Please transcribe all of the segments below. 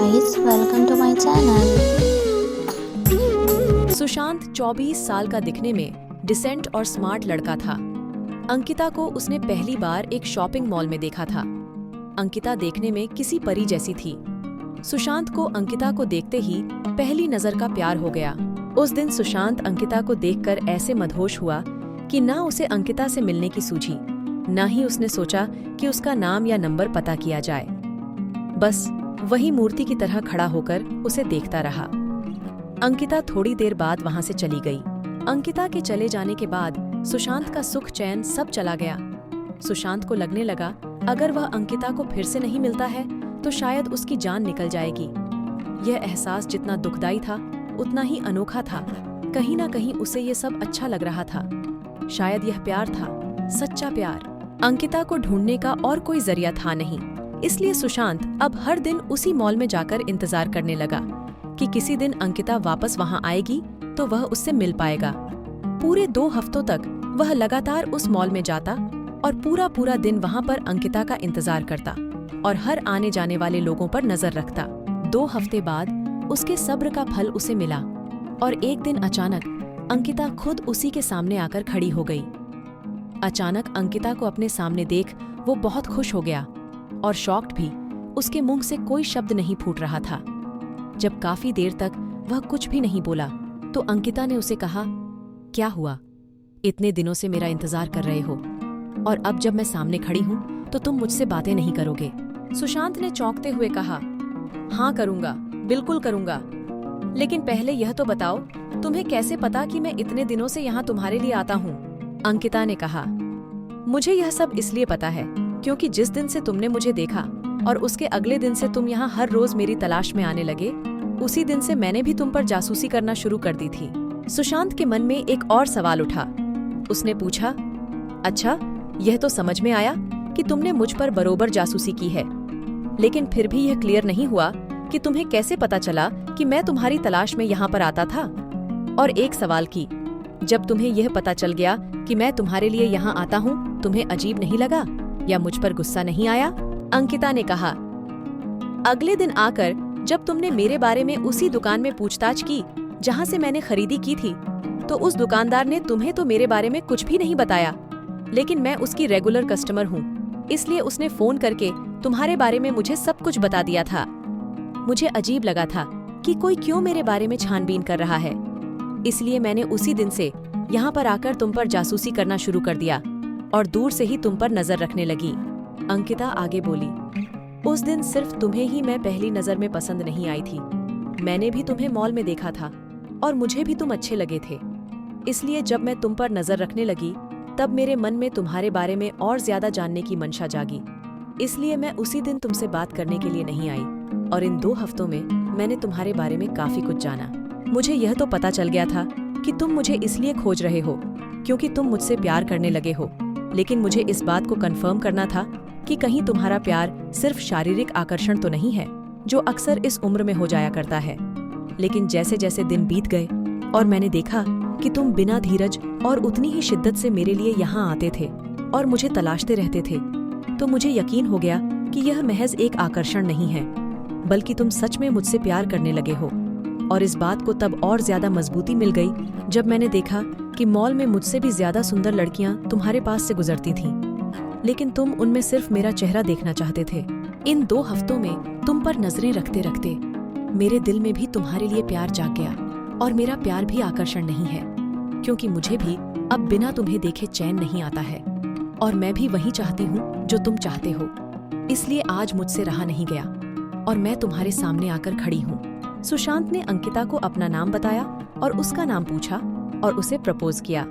guys, welcome to my channel. Sushant 24 साल का दिखने में डिसेंट और स्मार्ट लड़का था। अंकिता को उसने पहली बार एक शॉपिंग मॉल में देखा था। अंकिता देखने में किसी परी जैसी थी। सुशांत को अंकिता को देखते ही पहली नजर का प्यार हो गया। उस दिन सुशांत अंकिता को देखकर ऐसे मदहोश हुआ कि ना उसे अंकिता से मिलने की सूझी, ना ही उसने सोचा कि उसका नाम या नंबर पता किया जाए। बस वही मूर्ति की तरह खड़ा होकर उसे देखता रहा। अंकिता थोड़ी देर बाद वहां से चली गई। अंकिता के चले जाने के बाद सुशांत का सुख चैन सब चला गया। सुशांत को लगने लगा अगर वह अंकिता को फिर से नहीं मिलता है तो शायद उसकी जान निकल जाएगी। यह एहसास जितना दुखदाई था उतना ही अनोखा था। कहीं ना कहीं उसे ये सब अच्छा लग रहा था। शायद यह प्यार था, सच्चा प्यार। अंकिता को ढूंढने का और कोई जरिया था नहीं, इसलिए सुशांत अब हर दिन उसी मॉल में जाकर इंतजार करने लगा कि किसी दिन अंकिता वापस वहां आएगी तो वह उससे मिल पाएगा। पूरे 2 हफ्तों तक वह लगातार उस मॉल में जाता और पूरा दिन वहां पर अंकिता का इंतजार करता और हर आने जाने वाले लोगों पर नजर रखता। 2 हफ्ते बाद उसके सब्र का फल उसे मिला और एक दिन अचानक अंकिता खुद उसी के सामने आकर खड़ी हो गई। अचानक अंकिता को अपने सामने देख वो बहुत खुश हो गया और शॉक्ड भी। उसके मुंह से कोई शब्द नहीं फूट रहा था। जब काफी देर तक वह कुछ भी नहीं बोला तो अंकिता ने उसे कहा, क्या हुआ? इतने दिनों से मेरा इंतजार कर रहे हो और अब जब मैं सामने खड़ी हूं तो तुम मुझसे बातें नहीं करोगे? सुशांत ने चौंकते हुए कहा, हाँ करूंगा, बिल्कुल करूंगा, लेकिन पहले यह तो बताओ तुम्हें कैसे पता कि मैं इतने दिनों से यहाँ तुम्हारे लिए आता हूँ? अंकिता ने कहा, मुझे यह सब इसलिए पता है क्योंकि जिस दिन से तुमने मुझे देखा और उसके अगले दिन से तुम यहाँ हर रोज मेरी तलाश में आने लगे, उसी दिन से मैंने भी तुम पर जासूसी करना शुरू कर दी थी। सुशांत के मन में एक और सवाल उठा। उसने पूछा, अच्छा, यह तो समझ में आया कि तुमने मुझ पर बरोबर जासूसी की है, लेकिन फिर भी यह क्लियर नहीं हुआ कि तुम्हें कैसे पता चला कि मैं तुम्हारी तलाश में यहाँ पर आता था। और एक सवाल की, जब तुम्हें यह पता चल गया कि मैं तुम्हारे लिए यहाँ आता हूँ, तुम्हें अजीब नहीं लगा या मुझ पर गुस्सा नहीं आया? अंकिता ने कहा, अगले दिन आकर जब तुमने मेरे बारे में उसी दुकान में पूछताछ की जहाँ से मैंने खरीदी की थी, तो उस दुकानदार ने तुम्हें तो मेरे बारे में कुछ भी नहीं बताया, लेकिन मैं उसकी रेगुलर कस्टमर हूँ, इसलिए उसने फोन करके तुम्हारे बारे में मुझे सब कुछ बता दिया था। मुझे अजीब लगा था कि कोई क्यों मेरे बारे में छानबीन कर रहा है, इसलिए मैंने उसी दिन से यहाँ पर आकर तुम पर जासूसी करना शुरू कर दिया और दूर से ही तुम पर नजर रखने लगी। अंकिता आगे बोली, उस दिन सिर्फ तुम्हें ही मैं पहली नजर में पसंद नहीं आई थी। मैंने भी तुम्हें मॉल में देखा था और मुझे भी तुम अच्छे लगे थे, इसलिए जब मैं तुम पर नजर रखने लगी तब मेरे मन में तुम्हारे बारे में और ज्यादा जानने की मंशा जागी। इसलिए मैं उसी दिन तुमसे बात करने के लिए नहीं आई और इन 2 हफ्तों में मैंने तुम्हारे बारे में काफी कुछ जाना। मुझे यह तो पता चल गया था कि तुम मुझे इसलिए खोज रहे हो क्योंकि तुम मुझसे प्यार करने लगे हो, लेकिन मुझे इस बात को कंफर्म करना था कि कहीं तुम्हारा प्यार सिर्फ शारीरिक आकर्षण तो नहीं है, जो अक्सर इस उम्र में हो जाया करता है। लेकिन जैसे जैसे दिन बीत गए और मैंने देखा कि तुम बिना धीरज और उतनी ही शिद्दत से मेरे लिए यहाँ आते थे और मुझे तलाशते रहते थे, तो मुझे यकीन हो गया कि यह महज एक आकर्षण नहीं है, बल्कि तुम सच में मुझसे प्यार करने लगे हो। और इस बात को तब और ज्यादा मजबूती मिल गई जब मैंने देखा कि मॉल में मुझसे भी ज्यादा सुंदर लड़कियां तुम्हारे पास से गुजरती थीं, लेकिन तुम उनमें सिर्फ मेरा चेहरा देखना चाहते थे। इन 2 हफ्तों में तुम पर नजरें रखते रखते मेरे दिल में भी तुम्हारे लिए प्यार जाग गया और मेरा प्यार भी आकर्षण नहीं है, क्योंकि मुझे भी अब बिना तुम्हें देखे चैन नहीं आता है और मैं भी वही चाहती हूँ जो तुम चाहते हो। इसलिए आज मुझसे रहा नहीं गया और मैं तुम्हारे सामने आकर खड़ी हूँ। सुशांत ने अंकिता को अपना नाम बताया और उसका नाम पूछा और उसे प्रपोज किया।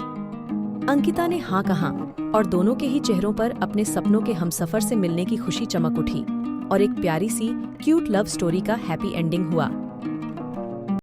अंकिता ने हाँ कहा और दोनों के ही चेहरों पर अपने सपनों के हमसफर से मिलने की खुशी चमक उठी और एक प्यारी सी क्यूट लव स्टोरी का हैप्पी एंडिंग हुआ।